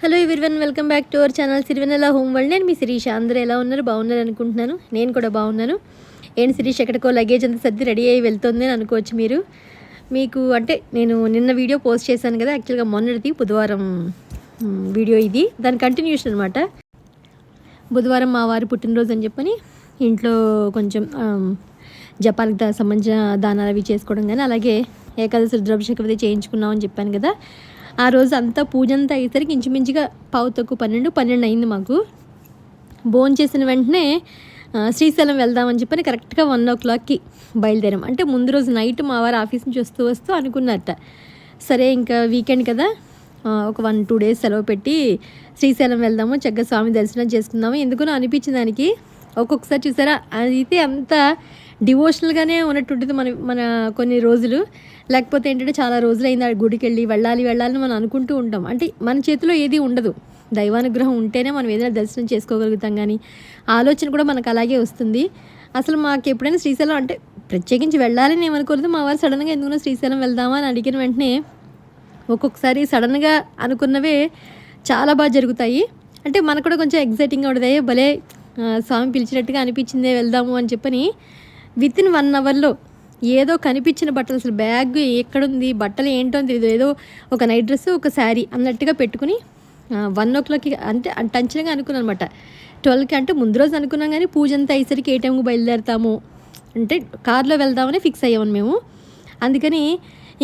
Hello everyone, welcome back to our channel Sirivennela home world. నేను మీ శిరీష. అందరూ ఎలా ఉన్నారు? బాగున్నారు అనుకుంటున్నాను. నేను కూడా బాగున్నాను. ఏంటి శిరీష్ ఎక్కడికో లగేజ్ అంతా సర్ది రెడీ అయ్యి వెళ్తుంది అని అనుకోవచ్చు మీరు. మీకు అంటే నేను నిన్న వీడియో పోస్ట్ చేశాను కదా, యాక్చువల్గా మొన్నటిది బుధవారం వీడియో ఇది, దాని కంటిన్యూషన్ అనమాట. బుధవారం మా వారి పుట్టినరోజు అని చెప్పని ఇంట్లో కొంచెం జపానికి సంబంధించిన దానాలు అవి చేసుకోవడం, కానీ అలాగే ఏకాదశి రుద్రాభిషేకం చేయించుకున్నాం అని చెప్పాను కదా. ఆ రోజు అంతా పూజ అంతా అయ్యేసరికి ఇంచుమించుగా 12 అయింది మాకు. భోజనం చేసిన వెంటనే శ్రీశైలం వెళ్దామని చెప్పని కరెక్ట్గా 1 o'clockకి బయలుదేరాం. అంటే ముందు రోజు నైట్ మా వారు ఆఫీస్ నుంచి వస్తూ అనుకున్నారట, సరే ఇంకా వీకెండ్ కదా, ఒక 1-2 days సెలవు పెట్టి శ్రీశైలం వెళ్దాము, చక్కగా స్వామి దర్శనం చేసుకుందాము. ఎందుకనో అనిపించింది దానికి. ఒక్కొక్కసారి చూసారా, అయితే అంత డివోషనల్గానే ఉన్నట్టుంటుంది మన కొన్ని రోజులు. లేకపోతే ఏంటంటే చాలా రోజులు అయింది ఆ గుడికి వెళ్ళాలి అని మనం అనుకుంటూ ఉంటాం. అంటే మన చేతిలో ఏది ఉండదు, దైవానుగ్రహం ఉంటేనే మనం ఏదైనా దర్శనం చేసుకోగలుగుతాం. కానీ ఆలోచన కూడా మనకు అలాగే వస్తుంది. అసలు మాకు ఎప్పుడైనా శ్రీశైలం అంటే ప్రత్యేకించి వెళ్ళాలని ఏమనుకోలేదు. మా వారు సడన్గా ఎందుకన్నా శ్రీశైలం వెళ్దామా అని అడిగిన వెంటనే ఒక్కొక్కసారి సడన్గా అనుకున్నవే చాలా బాగా జరుగుతాయి. అంటే మనకు కూడా కొంచెం ఎగ్జైటింగ్గా ఉండదు, భలే స్వామి పిలిచినట్టుగా అనిపించిందే వెళ్దాము అని చెప్పని వితిన్ 1 hourలో ఏదో కనిపించిన బట్టలు, అసలు బ్యాగ్ ఎక్కడుంది, బట్టలు ఏంటో అని తెలియదు, ఏదో ఒక నైట్ డ్రెస్, ఒక శారీ అన్నట్టుగా పెట్టుకుని 1 o'clockకి అంటే టంచనగా అనుకున్నాను అనమాట. 12కి అంటే ముందు రోజు అనుకున్నాం, కానీ పూజ అంతా అయ్యేసరికి ఏ టైంకి బయలుదేరుతాము అంటే కార్లో వెళ్దామని ఫిక్స్ అయ్యామని మేము. అందుకని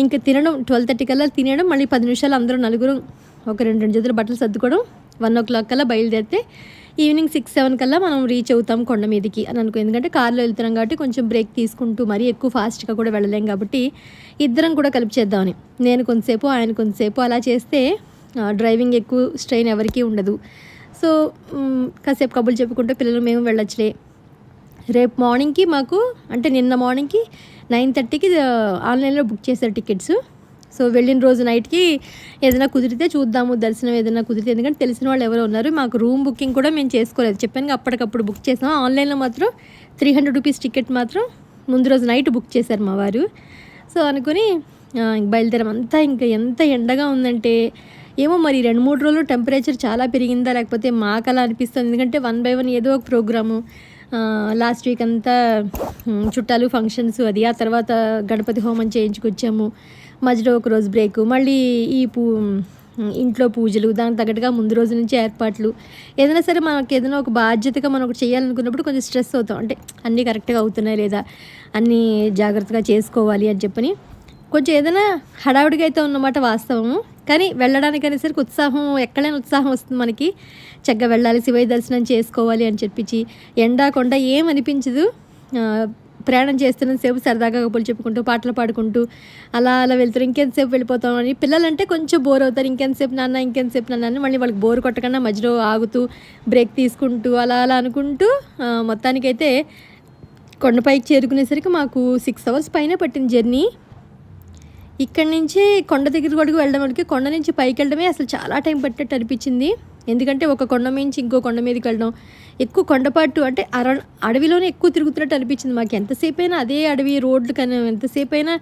ఇంకా తినడం 12:30 కల్లా తినడం, మళ్ళీ 10 నిమిషాలు అందరూ నలుగురు ఒక 2 జతల బట్టలు సర్దుకోవడం, 1 o'clock కల్లా బయలుదేరితే ఈవినింగ్ 6-7 కల్లా మనం రీచ్ అవుతాం కొండ మీదకి అని అనుకో. ఎందుకంటే కార్లో వెళ్తున్నాం కాబట్టి కొంచెం బ్రేక్ తీసుకుంటూ మరీ ఎక్కువ ఫాస్ట్గా కూడా వెళ్ళలేం కాబట్టి ఇద్దరం కూడా కలిపి చేద్దామని. నేను కొంతసేపు ఆయన కొంతసేపు అలా చేస్తే డ్రైవింగ్ ఎక్కువ స్ట్రెయిన్ ఎవరికీ ఉండదు. సో కాసేపు కబుర్లు చెప్పుకుంటే పిల్లలు మేము వెళ్ళొచ్చులే. రేపు మార్నింగ్కి మాకు అంటే నిన్న మార్నింగ్కి 9:30కి ఆన్లైన్లో బుక్ చేశారు టికెట్స్. సో వెళ్ళిన రోజు నైట్కి ఏదైనా కుదిరితే చూద్దాము, దర్శనం ఏదైనా కుదిరితే. ఎందుకంటే తెలిసిన వాళ్ళు ఎవరో ఉన్నారు. మాకు రూమ్ బుకింగ్ కూడా మేము చేసుకోలేదు, చెప్పాను అప్పటికప్పుడు బుక్ చేసాం. ఆన్లైన్లో మాత్రం 300 rupees టికెట్ మాత్రం ముందు రోజు నైట్ బుక్ చేశారు మా వారు. సో అనుకుని బయలుదేరాం. అంతా ఇంకా ఎంత ఎండగా ఉందంటే ఏమో మరి 2-3 రోజులు టెంపరేచర్ చాలా పెరిగిందా లేకపోతే మాకు అలా అనిపిస్తుంది. ఎందుకంటే 1 by 1 ఏదో ఒక ప్రోగ్రాము. లాస్ట్ వీక్ అంతా చుట్టాలు ఫంక్షన్స్ అది, ఆ తర్వాత గణపతి హోమం చేయించుకొచ్చాము. మధ్యలో ఒక రోజు బ్రేకు, మళ్ళీ ఈ ఇంట్లో పూజలు, దానికి తగ్గట్టుగా ముందు రోజు నుంచి ఏర్పాట్లు. ఏదైనా సరే మనకి ఏదైనా ఒక బాధ్యతగా మనం ఒకటి చేయాలనుకున్నప్పుడు కొంచెం స్ట్రెస్ అవుతాం. అంటే అన్నీ కరెక్ట్గా అవుతున్నాయి లేదా, అన్నీ జాగ్రత్తగా చేసుకోవాలి అని చెప్పని కొంచెం ఏదైనా హడావుడిగా అయితే ఉన్నమాట వాస్తవము. కానీ వెళ్ళడానికి అనేసరికి ఉత్సాహం, ఎక్కడైనా ఉత్సాహం వస్తుంది మనకి. చక్కగా వెళ్ళాలి, శివయ్య దర్శనం చేసుకోవాలి అని చెప్పించి ఎండా కొండ ఏం అనిపించదు. ప్రయాణం చేస్తున్నంతసేపు సరదాగా కబుర్లు చెప్పుకుంటూ పాటలు పాడుకుంటూ అలా వెళ్తారు. ఇంకెంతసేపు వెళ్ళిపోతాం అని పిల్లలంటే కొంచెం బోర్ అవుతారు. ఇంకెంతసేపు నాన్న అని మళ్ళీ వాళ్ళకి బోర్ కొట్టకుండా మధ్యలో ఆగుతూ బ్రేక్ తీసుకుంటూ అలా అనుకుంటూ మొత్తానికైతే కొండపైకి చేరుకునేసరికి మాకు 6 hours పైన పట్టింది జర్నీ. ఇక్కడి నుంచి కొండ దగ్గర వరకు వెళ్ళడం వరకు, కొండ నుంచి పైకి వెళ్ళడమే అసలు చాలా టైం పట్టేట్టు అనిపించింది. ఎందుకంటే ఒక కొండ నుంచి ఇంకో కొండ మీదకి వెళ్ళడం, ఎక్కువ కొండపాటు అంటే అడవిలోనే ఎక్కువ తిరుగుతున్నట్టు అనిపించింది మాకు. ఎంతసేపు అయినా అదే అడవి రోడ్లు, కానీ ఎంతసేపు అయినా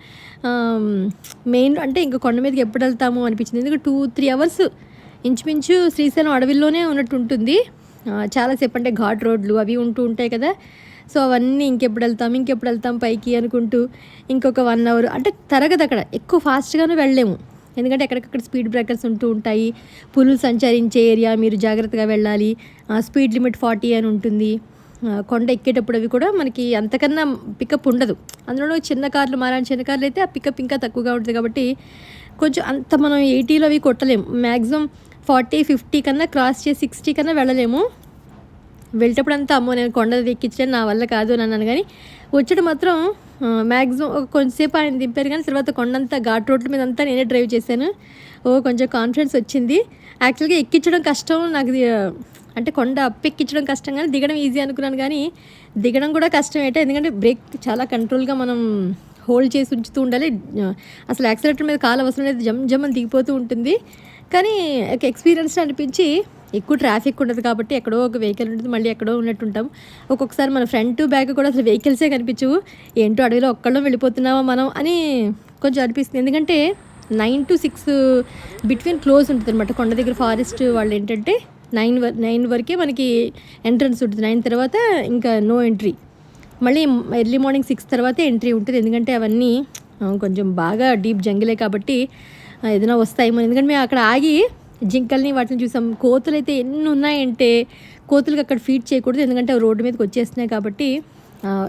మెయిన్ అంటే ఇంకా కొండ మీదకి ఎప్పుడు వెళ్తాము అనిపించింది. ఎందుకంటే 2-3 hours ఇంచుమించు శ్రీశైలం అడవిలోనే ఉన్నట్టు ఉంటుంది. చాలాసేపు అంటే ఘాట్ రోడ్లు అవి ఉంటూ ఉంటాయి కదా. సో అవన్నీ ఇంకెప్పుడు వెళ్తాం పైకి అనుకుంటూ ఇంకొక 1 hour అంటే తరగదు. అక్కడ ఎక్కువ ఫాస్ట్గానే వెళ్ళలేము, ఎందుకంటే ఎక్కడికక్కడ స్పీడ్ బ్రేకర్స్ ఉంటూ ఉంటాయి. పులులు సంచరించే ఏరియా, మీరు జాగ్రత్తగా వెళ్ళాలి. స్పీడ్ లిమిట్ 40 అని ఉంటుంది. కొండ ఎక్కేటప్పుడు అవి కూడా మనకి అంతకన్నా పికప్ ఉండదు. అందులో చిన్న కార్లు, మారాని చిన్న కార్లు అయితే ఆ పికప్ ఇంకా తక్కువగా ఉంటుంది. కాబట్టి కొంచెం అంత మనం 80లో అవి కొట్టలేము. మ్యాక్సిమం 40-50 కన్నా క్రాస్ చేసి 60 కన్నా వెళ్ళలేము. వెళ్ళేటప్పుడు అంతా అమ్మో నేను కొండ ఎక్కించడం నా వల్ల కాదు అని అన్నాను. కానీ వచ్చేటప్పుడు మాత్రం మ్యాక్సిమం కొంచెంసేపు ఆయన దింపారు, కానీ తర్వాత కొండంతా ఘాట్ రోడ్ల మీద అంతా నేనే డ్రైవ్ చేశాను. కొంచెం కాన్ఫిడెన్స్ వచ్చింది. యాక్చువల్గా ఎక్కించడం కష్టం నాకు, అంటే కొండ ఎక్కించడం కష్టం, కానీ దిగడం ఈజీ అనుకున్నాను. కానీ దిగడం కూడా కష్టం ఎందుకంటే బ్రేక్ చాలా కంట్రోల్గా మనం హోల్డ్ చేసి ఉంచుతూ ఉండాలి. అసలు యాక్సిలేటర్ మీద కాలు అవసరం లేదు, జమ్మని దిగిపోతూ ఉంటుంది. కానీ ఒక ఎక్స్పీరియన్స్ అనిపించి, ఎక్కువ ట్రాఫిక్ ఉండదు కాబట్టి ఎక్కడో ఒక వెహికల్ ఉంటుంది, మళ్ళీ ఎక్కడో ఉన్నట్టుంటాం. ఒక్కొక్కసారి మన ఫ్రంట్ బ్యాక్ కూడా అసలు వెహికల్సే కనిపించవు. ఏంటో అడవిలో ఒక్కళ్ళం వెళ్ళిపోతున్నామా మనం అని కొంచెం అనిపిస్తుంది. ఎందుకంటే 9 to 6 బిట్వీన్ క్లోజ్ ఉంటుంది అనమాట. కొండ దగ్గర ఫారెస్ట్ వాళ్ళు ఏంటంటే 9 వరకే మనకి ఎంట్రన్స్ ఉంటుంది. 9 తర్వాత ఇంకా నో ఎంట్రీ. మళ్ళీ ఎర్లీ మార్నింగ్ 6 తర్వాత ఎంట్రీ ఉంటుంది. ఎందుకంటే అవన్నీ కొంచెం బాగా డీప్ జంగిలే కాబట్టి ఏదైనా వస్తాయేమో. ఎందుకంటే మేము అక్కడ ఆగి జింకల్ని వాటిని చూసాం. కోతులు అయితే ఎన్ని ఉన్నాయంటే కోతులకి అక్కడ ఫీడ్ చేయకూడదు, ఎందుకంటే అవి రోడ్డు మీదకి వచ్చేస్తున్నాయి కాబట్టి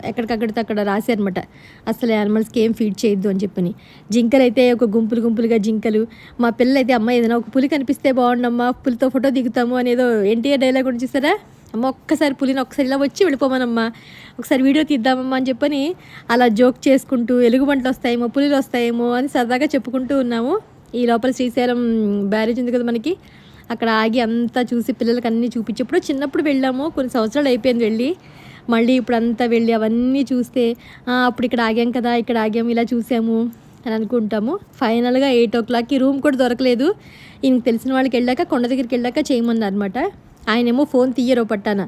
ఎక్కడికక్కడితో అక్కడ రాశారనమాట అసలు యానిమల్స్కి ఏం ఫీడ్ చేయొద్దు అని చెప్పని. జింకలు అయితే ఒక గుంపులుగా జింకలు. మా పిల్లలు అయితే అమ్మ ఏదైనా ఒక పులి కనిపిస్తే బాగుండమ్మా, పులితో ఫోటో దిగుతాము అనేదో ఎన్టీఆర్ డైలాగ్ కూడా చూసారా, అమ్మ ఒక్కసారి పులిని ఒకసారి ఇలా వచ్చి వెళ్ళిపోమనమ్మా, ఒకసారి వీడియో తీద్దామమ్మా అని చెప్పని అలా జోక్ చేసుకుంటూ ఎలుగుబంట్లు వస్తాయేమో పులిలు వస్తాయేమో అని సరదాగా చెప్పుకుంటూ ఉన్నాము. ఈ లోపల శ్రీశైలం బ్యారేజ్ ఉంది కదా మనకి, అక్కడ ఆగి అంతా చూసి పిల్లలకి అన్నీ చూపించేప్పుడు చిన్నప్పుడు వెళ్ళాము, కొన్ని సంవత్సరాలు అయిపోయింది వెళ్ళి. మళ్ళీ ఇప్పుడు అంతా వెళ్ళి అవన్నీ చూస్తే అప్పుడు ఇక్కడ ఆగాం కదా, ఇక్కడ ఆగాము, ఇలా చూసాము అని అనుకుంటాము. ఫైనల్గా 8 o'clockకి రూమ్ కూడా దొరకలేదు. ఈయనకి తెలిసిన వాళ్ళకి వెళ్ళాక కొండ దగ్గరికి వెళ్ళాక చేయమన్నారనమాట. ఆయనేమో ఫోన్ తీయరో పట్టాన.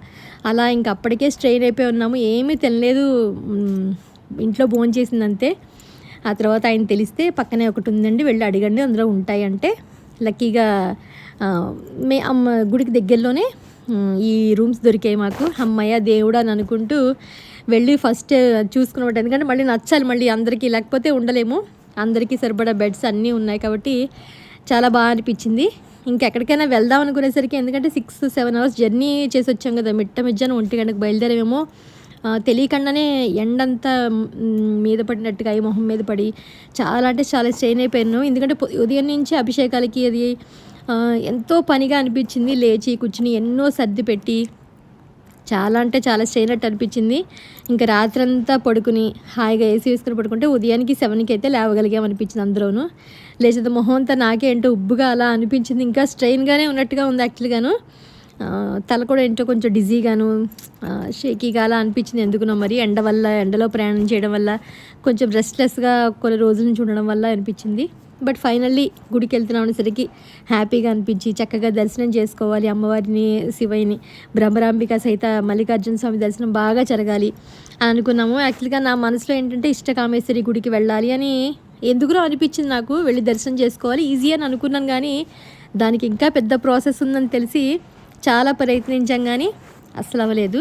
అలా ఇంక అప్పటికే స్ట్రెయిన్ అయిపోయి ఉన్నాము, ఏమీ తినలేదు, ఇంట్లో భోజనం చేసిందంతే. ఆ తర్వాత ఆయన తెలిస్తే పక్కనే ఒకటి ఉందండి వెళ్ళి అడగండి అందులో ఉంటాయి అంటే, లక్కీగా గుడికి దగ్గరలోనే ఈ రూమ్స్ దొరికాయి మాకు. అమ్మయ్య దేవుడు అని అనుకుంటూ వెళ్ళి ఫస్ట్ చూసుకున్నమాట. ఎందుకంటే మళ్ళీ నచ్చాలి మళ్ళీ అందరికీ, లేకపోతే ఉండలేము. అందరికీ సరిపడా బెడ్స్ అన్నీ ఉన్నాయి కాబట్టి చాలా బాగా అనిపించింది. ఇంకెక్కడికైనా వెళ్దాం అనుకునేసరికి, ఎందుకంటే 6-7 hours జర్నీ చేసి వచ్చాం కదా, మధ్యాహ్నం 1 గంటకు బయలుదేరేమేమో తెలియకుండానే ఎండంతా మీద పడినట్టుగా ఈ మొహం మీద పడి చాలా అంటే చాలా స్ట్రెయిన్ అయిపోయాను. ఎందుకంటే ఉదయం నుంచి అభిషేకాలకి అది ఎంతో పనిగా అనిపించింది. లేచి కూర్చుని ఎన్నో సర్ది పెట్టి చాలా అంటే చాలా స్ట్రెయిన్ అట్టు అనిపించింది. ఇంకా రాత్రంతా పడుకుని హాయిగా ఏసీ వేసుకుని పడుకుంటే ఉదయానికి 7కి అయితే లేవగలిగామనిపించింది అందరూను. లేచేది మొహం అంతా నాకే ఏంటో ఉబ్బుగా అలా అనిపించింది. ఇంకా స్ట్రెయిన్గానే ఉన్నట్టుగా ఉంది యాక్చువల్గాను. తల కూడా ఏంటో కొంచెం డిజీగాను షేకీగా అలా అనిపించింది. ఎందుకునో మరి ఎండలో ప్రయాణం చేయడం వల్ల కొంచెం రెస్ట్లెస్గా కొన్ని రోజుల నుంచి ఉండడం వల్ల అనిపించింది. బట్ ఫైనల్లీ గుడికి వెళ్తున్నాం అనేసరికి హ్యాపీగా అనిపించి చక్కగా దర్శనం చేసుకోవాలి అమ్మవారిని, శివయ్యని, బ్రహ్మరాంబిక సహిత మల్లికార్జున స్వామి దర్శనం బాగా జరగాలి అని అనుకున్నాము. యాక్చువల్గా నా మనసులో ఏంటంటే ఇష్టకామేశ్వరి గుడికి వెళ్ళాలి అని ఎందుకునో అనిపించింది నాకు. వెళ్ళి దర్శనం చేసుకోవాలి ఈజీ అని అనుకున్నాను, కానీ దానికి ఇంకా పెద్ద ప్రాసెస్ ఉందని తెలిసి చాలా ప్రయత్నించాం కానీ అస్సలు అవ్వలేదు.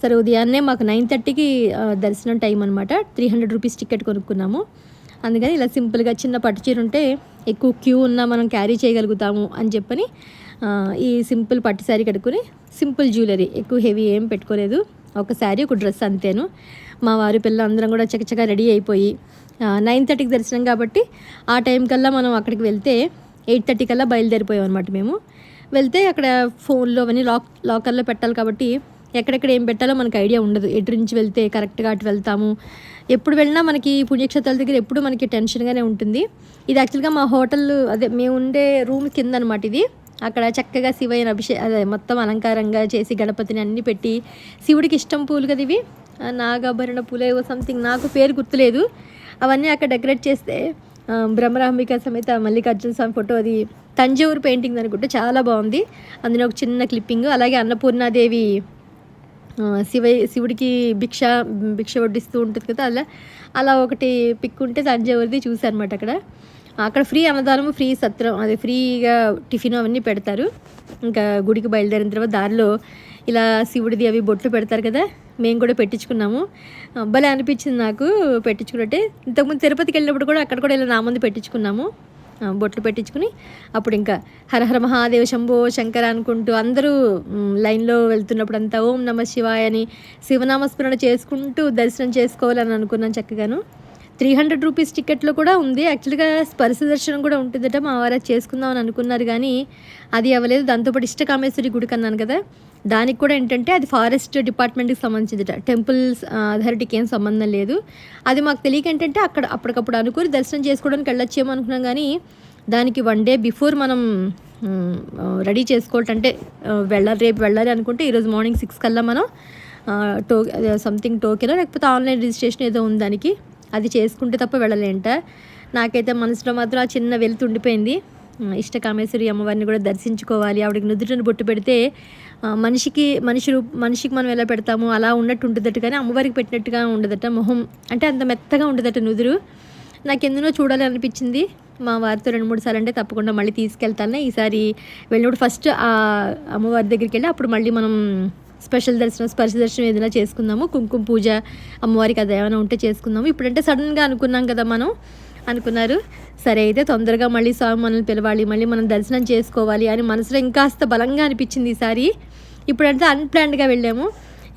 సరే ఉదయాన్నే మాకు 9:30కి దర్శనం టైం అనమాట. 300 రూపీస్ టికెట్ కొనుక్కున్నాము. అందుకని ఇలా సింపుల్గా చిన్న పట్టు చీర ఉంటే ఎక్కువ క్యూ ఉన్నా మనం క్యారీ చేయగలుగుతాము అని చెప్పని ఈ సింపుల్ పట్టు శారీ కట్టుకుని సింపుల్ జ్యువెలరీ, ఎక్కువ హెవీ ఏం పెట్టుకోలేదు, ఒక శారీ ఒక డ్రెస్ అంతేను. మా వారి పిల్లలు అందరం కూడా చక్కచక్క రెడీ అయిపోయి 9:30కి దర్శనం కాబట్టి ఆ టైం కల్లా మనం అక్కడికి వెళ్తే 8:30 కల్లా బయలుదేరిపోయాం అనమాట. మేము వెళ్తే అక్కడ ఫోన్లో అవన్నీ లాకర్లో పెట్టాలి కాబట్టి ఎక్కడెక్కడ ఏం పెట్టాలో మనకు ఐడియా ఉండదు. ఎటు నుంచి వెళ్తే కరెక్ట్గా అటు వెళ్తాము. ఎప్పుడు వెళ్ళినా మనకి పుణ్యక్షేత్రాల దగ్గర ఎప్పుడు మనకి టెన్షన్గానే ఉంటుంది. ఇది యాక్చువల్గా మా హోటల్, అదే మేము ఉండే రూమ్ కింద అనమాట ఇది. అక్కడ చక్కగా శివయ్య అదే మొత్తం అలంకారంగా చేసి గణపతిని అన్నీ పెట్టి, శివుడికి ఇష్టం పూలు కదా ఇవి, నాగాభరణ పూలేవో సంథింగ్, నాకు పేరు గుర్తులేదు, అవన్నీ అక్కడ డెకరేట్ చేస్తే బ్రహ్మరాంబిక సమేత మల్లికార్జున స్వామి ఫోటో, అది తంజావూరు పెయింటింగ్ అనుకుంటే, చాలా బాగుంది. అందులో ఒక చిన్న క్లిప్పింగ్. అలాగే అన్నపూర్ణాదేవి శివుడికి భిక్ష వడ్డిస్తూ ఉంటుంది కదా, అలా ఒకటి పిక్ ఉంటే తంజావూరిది చూసాను అనమాట. అక్కడ ఫ్రీ అన్నదానము, ఫ్రీ సత్రం, అదే ఫ్రీగా టిఫిన్ అవన్నీ పెడతారు. ఇంకా గుడికి బయలుదేరిన తర్వాత దారిలో ఇలా శివుడిది అవి బొట్లు పెడతారు కదా, మేము కూడా పెట్టించుకున్నాము. భలే అనిపించింది నాకు పెట్టించుకున్నట్టే. ఇంతకుముందు తిరుపతికి వెళ్ళినప్పుడు కూడా అక్కడ కూడా ఇలా నా ముందు పెట్టించుకున్నాము, బొట్లు పెట్టించుకుని. అప్పుడు ఇంకా హరహర మహాదేవ శంభో శంకర అనుకుంటూ అందరూ లైన్లో వెళ్తున్నప్పుడు అంతా ఓం నమ శివాయ అని శివనామస్మరణ చేసుకుంటూ దర్శనం చేసుకోవాలని అనుకున్నాను చక్కగాను. 300 రూపీస్ టికెట్లో కూడా ఉంది యాక్చువల్గా, స్పర్శ దర్శనం కూడా ఉంటుందట. మా వారు చేసుకుందామని అనుకున్నారు కానీ అది అవ్వలేదు. దాంతోపాటు ఇష్టకామేశ్వరి గుడికి అన్నాను కదా, దానికి కూడా ఏంటంటే అది ఫారెస్ట్ డిపార్ట్మెంట్కి సంబంధించిందట, టెంపుల్స్ అథారిటీకి ఏం సంబంధం లేదు. అది మాకు తెలియక ఏంటంటే అప్పటికప్పుడు అనుకుని దర్శనం చేసుకోవడానికి వెళ్ళొచ్చేమో అనుకున్నాం, కానీ దానికి 1 day బిఫోర్ మనం రెడీ చేసుకోవటం, అంటే రేపు వెళ్ళాలి అనుకుంటే ఈరోజు మార్నింగ్ 6 కల్లా మనం సంథింగ్ టోకెనో లేకపోతే ఆన్లైన్ రిజిస్ట్రేషన్ ఏదో ఉంది దానికి, అది చేసుకుంటే తప్ప వెళ్ళలేంట. నాకైతే మనసులో మాత్రం ఆ చిన్న వెలుతు ఉండిపోయింది. ఇష్టకామేశ్వరి అమ్మవారిని కూడా దర్శించుకోవాలి. ఆవిడకి నుదుటను బొట్టు పెడితే మనిషికి మనం ఎలా పెడతామో అలా ఉన్నట్టు ఉంటుందట, కానీ అమ్మవారికి పెట్టినట్టుగా ఉండదట. మొహం అంటే అంత మెత్తగా ఉండదట నుదురు. నాకెందునో చూడాలి అనిపించింది. మా వారితో 2-3 సార్లు అంటే తప్పకుండా మళ్ళీ తీసుకెళ్తాను. ఈసారి వెళ్ళినప్పుడు ఫస్ట్ ఆ అమ్మవారి దగ్గరికి వెళ్ళి అప్పుడు మళ్ళీ మనం స్పెషల్ దర్శనం, స్పర్శ దర్శనం ఏదైనా చేసుకుందాము. కుంకుమ పూజ అమ్మవారికి అది ఏమైనా ఉంటే చేసుకుందాము. ఇప్పుడంటే సడన్గా అనుకున్నాం కదా మనం అనుకున్నారు. సరే అయితే తొందరగా మళ్ళీ స్వామి మనల్ని పిలవాలి, మళ్ళీ మనం దర్శనం చేసుకోవాలి అని మనసులో ఇంకాస్త బలంగా అనిపించింది ఈసారి. ఇప్పుడంటే అన్ప్లాన్డ్గా వెళ్ళాము.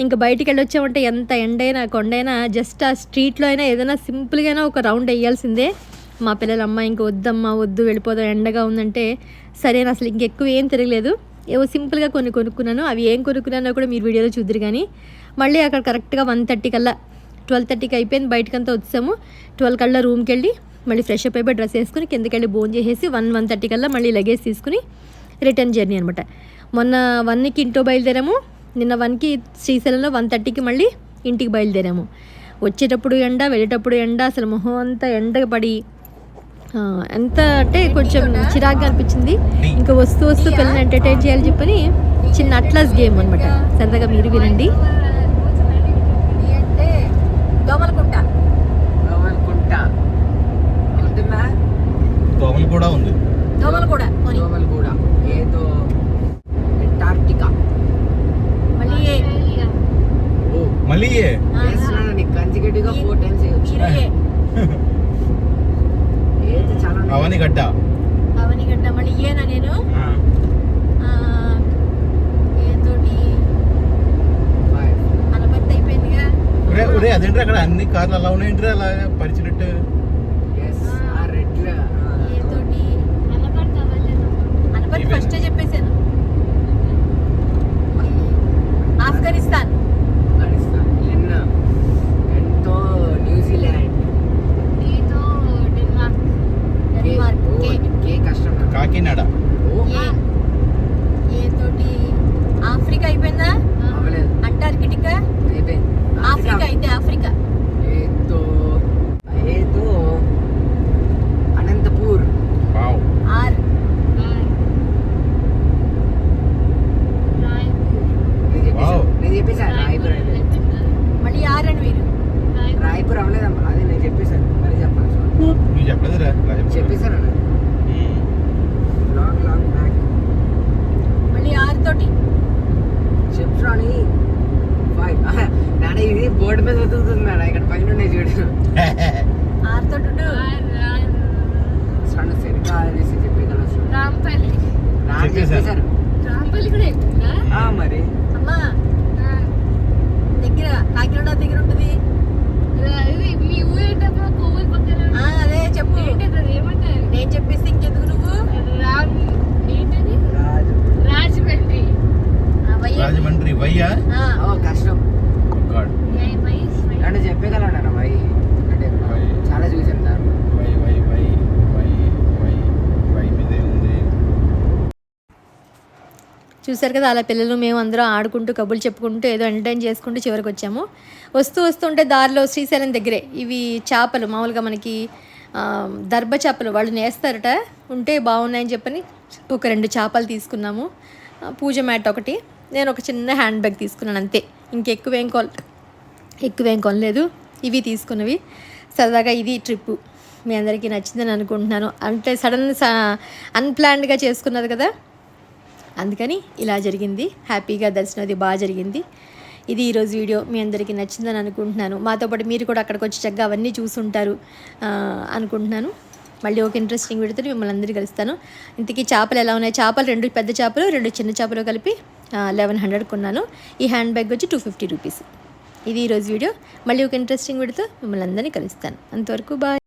ఇంకా బయటికి వెళ్ళొచ్చామంటే ఎంత ఎండైనా కొండైనా జస్ట్ ఆ స్ట్రీట్లో అయినా ఏదైనా సింపుల్గా ఒక రౌండ్ వేయాల్సిందే. మా పిల్లలు అమ్మ ఇంక వద్దమ్మా వద్దు వెళ్ళిపోదాం ఎండగా ఉందంటే సరే అసలు ఇంకెక్కువ ఏం తిరగలేదు. ఏవో సింపుల్గా కొన్ని కొనుక్కున్నాను. అవి ఏం కొనుక్కున్నానో కూడా మీరు వీడియోలో చూద్దరు. కానీ మళ్ళీ అక్కడ కరెక్ట్గా 1:30 కల్లా 12:30కి అయిపోయింది. బయటకంతా వచ్చాము. 12 కల్లా రూమ్కి వెళ్ళి మళ్ళీ ఫ్రెష్ అప్ అయిపోయి డ్రెస్ వేసుకుని కిందకి వెళ్ళి భోజనం చేసేసి 1:30 కల్లా మళ్ళీ లగేజ్ తీసుకుని రిటర్న్ జర్నీ అనమాట. మొన్న 1కి ఇంట్లో బయలుదేరాము. నిన్న 1కి శ్రీశైలంలో 1:30కి మళ్ళీ ఇంటికి బయలుదేరాము. వచ్చేటప్పుడు ఎండ, వెళ్ళేటప్పుడు ఎండ, అసలు మొహం అంతా ఎండగా పడి ఎంత అంటే కొంచెం చిరాగ్గా అనిపించింది. ఇంకా వస్తూ పిల్లల్ని ఎంటర్టైన్ చేయాలని చెప్పని చిన్న అట్లాస్ గేమ్ అనమాట. సరదాగా మీరు వినండి. దోమలు కూడా ఉంది. దోమలు కూడా ఏదో అంటార్క్టికా మళ్ళీ కన్సిక్యూటివ్ గా 4 టైమ్స్ అవనిగడ్డ మళ్ళీ ఏనా నేను ఏతోటి అనపత్తి అయిపోయిందిగా. అదేంటి అక్కడ అన్ని కార్లు అలా ఉన్నాయంటే అలా పరిచినట్టు. ఏతోటి అనపత్తి ఫస్ట్ చెప్పేశాను. ఆఫ్ఘనిస్తాన్, న్యూజిలాండ్, కాకినాడ, ఏతోటి ఆఫ్రికా అయిపోయిందా? అంటార్కిటికా ఆఫ్రికా అయితే ఆఫ్రికా అనంతపూర్, ఆర్ నేను చెప్పేసాను. రాయపూర్ మళ్ళీ ఆర్ అని మీరు రాయపూర్ అవ్వలేదమ్మా. అదే నేను చెప్పేశాను. మరి చెప్పాలి నువ్వు చెప్పలేదురా? చెప్పేశాను లాంగ్ లాంగ్ బ్యాక్. మళ్ళీ ఆర్ తోటి చెప్రాని 5 నాన్న ఇది బోర్డు మీద వదులుతుంది మేడం. ఇక్కడ పైన ఉన్నాయి చూడు. ఆర్ తోటి సరిగ్గా అనేసి చెప్పేసారు. చెప్పేశారు మరి. అమ్మా దగ్గర కాకినాడ దగ్గర ఉంటుంది. అదే చెప్పు. నేను చెప్పేసి ఇంకెందుకు నువ్వు రాజమండ్రి వయ్యా కష్టం అంటే చెప్పగలను వై అంటే చాలా చూసాను దాన్ని. చూసారు కదా అలా పిల్లలు మేము అందరం ఆడుకుంటూ కబుర్లు చెప్పుకుంటూ ఏదో ఎంటర్టైన్ చేసుకుంటూ చివరికి వచ్చాము. వస్తుంటే దారిలో శ్రీశైలం దగ్గరే ఇవి చేపలు మామూలుగా మనకి దర్భ చేపలు వాళ్ళు నేస్తారట, ఉంటే బాగున్నాయని చెప్పని ఒక 2 చేపలు తీసుకున్నాము. పూజ మ్యాట్ ఒకటి, నేను ఒక చిన్న హ్యాండ్ బ్యాగ్ తీసుకున్నాను అంతే. ఎక్కువేం కొనలేదు. ఇవి తీసుకున్నవి. సరదాగా ఇది ట్రిప్పు మీ అందరికీ నచ్చిందని అనుకుంటున్నాను. అంటే అన్ప్లాన్డ్గా చేసుకున్నది కదా, అందుకని ఇలా జరిగింది. హ్యాపీగా దర్శనం అది బాగా జరిగింది. ఇది ఈరోజు వీడియో మీ అందరికీ నచ్చిందని అనుకుంటున్నాను. మాతో పాటు మీరు కూడా అక్కడికి వచ్చి చక్కగా అవన్నీ చూసుంటారు అనుకుంటున్నాను. మళ్ళీ ఒక ఇంట్రెస్టింగ్ వీడియోతో మిమ్మల్ని అందరికీ కలుస్తాను. ఇంతకీ చేపలు ఎలా ఉన్నాయి? చేపలు 2 పెద్ద చేపలు 2 చిన్న చేపలు కలిపి 1100 కొన్నాను. ఈ హ్యాండ్ బ్యాగ్ వచ్చి 250 రూపీస్. ఇది ఈరోజు వీడియో. మళ్ళీ ఒక ఇంట్రెస్టింగ్ వీడియోతో మిమ్మల్ని అందరినీ కలుస్తాను. అంతవరకు బాయ్.